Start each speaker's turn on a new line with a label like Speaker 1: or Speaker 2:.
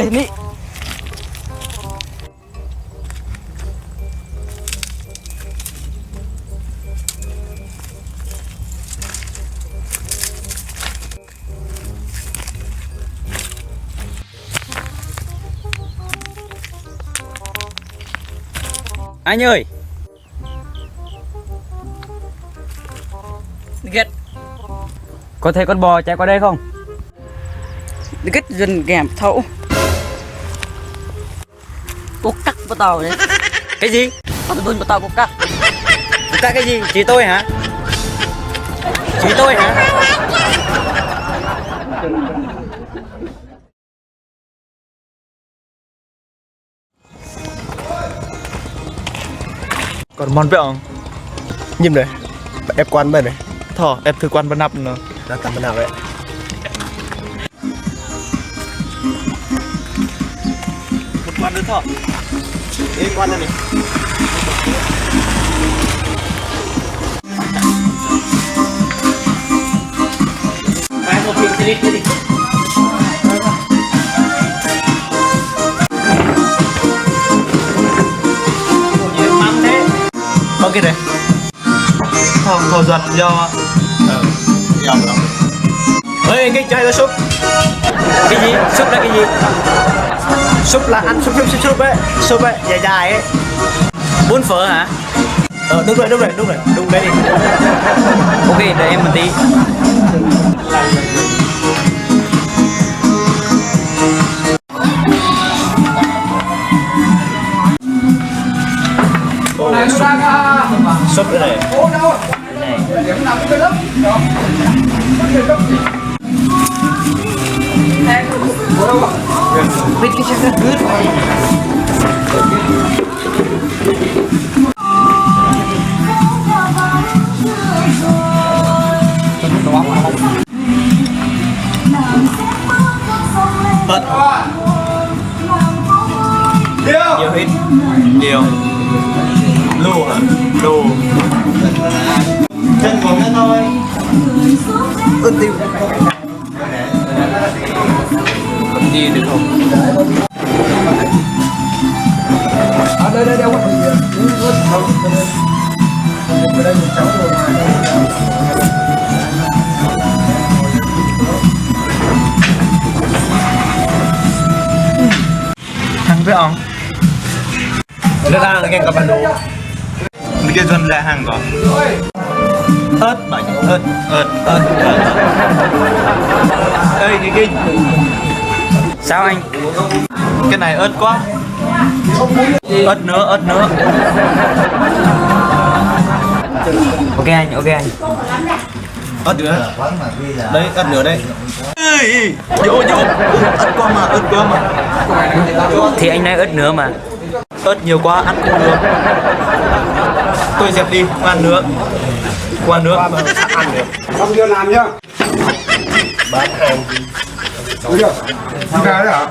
Speaker 1: lên đi. Anh ơi. Ghét. Có thấy con bò chạy qua đây không? Ghét dần ghèm thấu. Cô cắt vào tàu đấy. Cái gì? Tao tôi vào tàu cô cắt. Cô cắt cái gì? Chỉ tôi hả? Chỉ tôi hả?
Speaker 2: Còn món vẹo nhìn này ép quan bên này thò ép thư quan bên nắp nó ra tầm bên nào vậy một quan nữa thò đi quan này
Speaker 1: Phải một phim đi đi.
Speaker 2: cái này thò giật do dòng lắm ơi cái chai là súp
Speaker 1: Cái gì? Súp là cái gì?
Speaker 2: súp là ăn súp ấy dài dài ấy
Speaker 1: Bún phở hả?
Speaker 2: đúng rồi đúng đấy đi
Speaker 1: Ok, đợi em một tí.
Speaker 2: súp cái này
Speaker 1: Biết cái chắc rất good.
Speaker 2: nhiều ít nhiều lù hả lù chân còn nữa thôi tiêu còn đi được không đây đây đeo thằng với ông nó đang ngheกับbạn đồ mình kia dân ra hàng có ớt bảy ớt ơi đi kinh
Speaker 1: Sao anh?
Speaker 2: cái này ớt quá ớt nữa
Speaker 1: Ok anh, ok anh.
Speaker 2: ớt nữa đấy ớt nữa đây vô ớt quá mà
Speaker 1: Thì anh nói ớt nữa mà.
Speaker 2: ớt nhiều quá ăn không được tôi dẹp đi không ăn nữa ăn được
Speaker 3: không chưa làm nhá bán hàng gì không chưa? Không ra đấy hả?